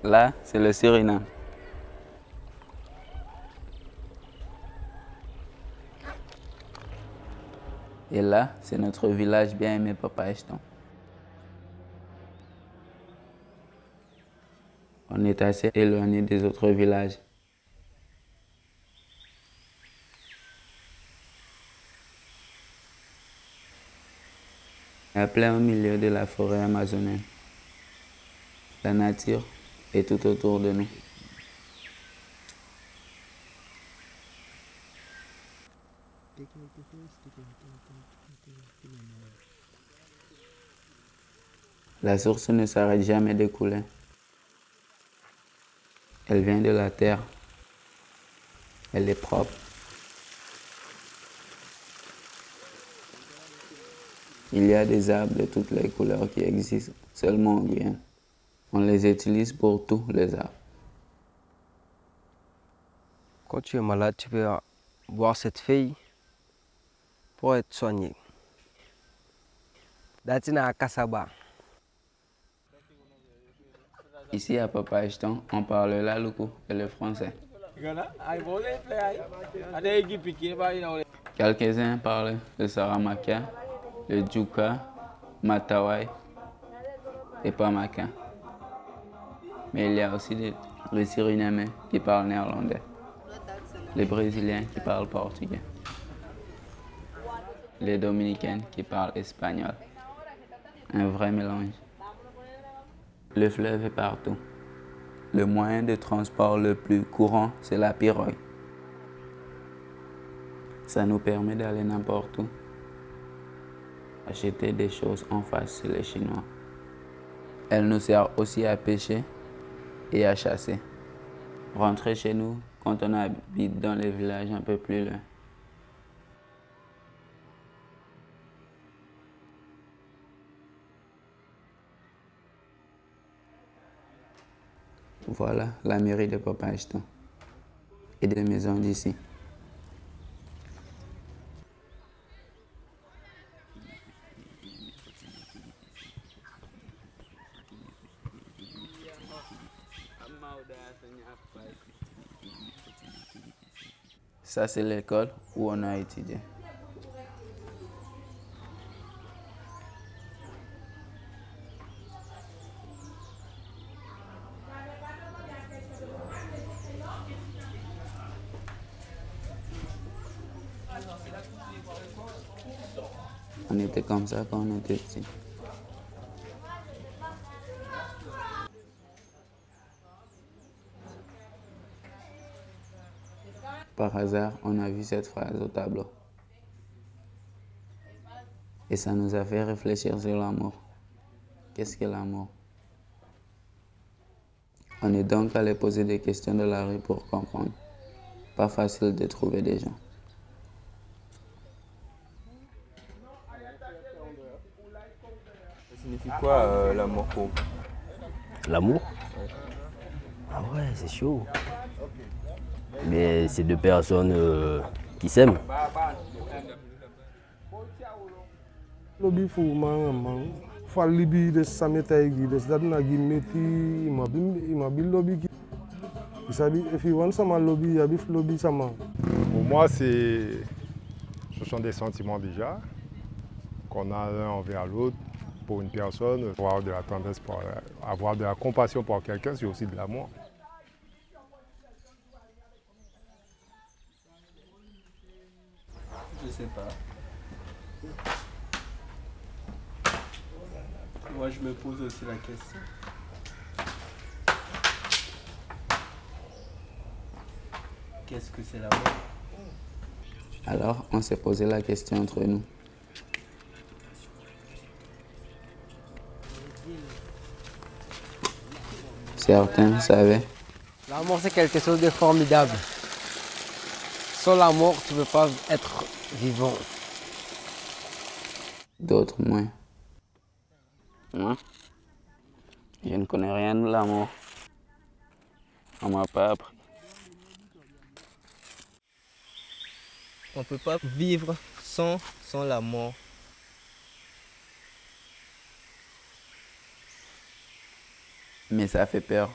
Là, c'est le Suriname. Et là, c'est notre village bien aimé Papa Echton. On est assez éloigné des autres villages. On est plein au milieu de la forêt amazonienne. La nature est tout autour de nous. La source ne s'arrête jamais de couler. Elle vient de la terre. Elle est propre. Il y a des arbres de toutes les couleurs qui existent seulement en Guyane. On les utilise pour tous les arbres. Quand tu es malade, tu peux boire cette feuille pour être soigné. Datina Kasaba. Ici à Papa Echton, on parle l'Aluku et le français. Quelques-uns parlent le Saramaka, le Djuka, Matawai et Pamaka. Mais il y a aussi les Surinamais qui parlent néerlandais, les Brésiliens qui parlent portugais, les Dominicains qui parlent espagnol. Un vrai mélange. Le fleuve est partout. Le moyen de transport le plus courant, c'est la pirogue. Ça nous permet d'aller n'importe où. Acheter des choses en face chez les Chinois. Elle nous sert aussi à pêcher et à chasser. Rentrer chez nous quand on habite dans les villages un peu plus loin. Voilà la mairie de Papa Echton et des maisons d'ici. Ça, c'est l'école où on a étudié. On était comme ça quand on était petit. Par hasard, on a vu cette phrase au tableau. Et ça nous a fait réfléchir sur l'amour. Qu'est-ce que l'amour? On est donc allé poser des questions de la rue pour comprendre. Pas facile de trouver des gens. Ça signifie quoi l'amour pour vous? L'amour? Ah ouais, c'est chaud. Mais c'est deux personnes qui s'aiment. Lobi fu mang fa libi de sametai gi des dadna gi meti imabi lobi ki isabi if you want sama lobi yabif lobi sama. Pour moi, ce sont des sentiments déjà qu'on a l'un envers l'autre pour une personne, pour avoir de la tendresse, pour avoir de la compassion pour quelqu'un, c'est aussi de l'amour. Je sais pas. Moi, je me pose aussi la question. Qu'est-ce que c'est l'amour? Alors, on s'est posé la question entre nous. Certains savaient. L'amour, c'est quelque chose de formidable. Sans l'amour, tu ne peux pas être vivant. D'autres moins. Moi, je ne connais rien de l'amour. On m'a pas appris. On ne peut pas vivre sans l'amour. Mais ça fait peur.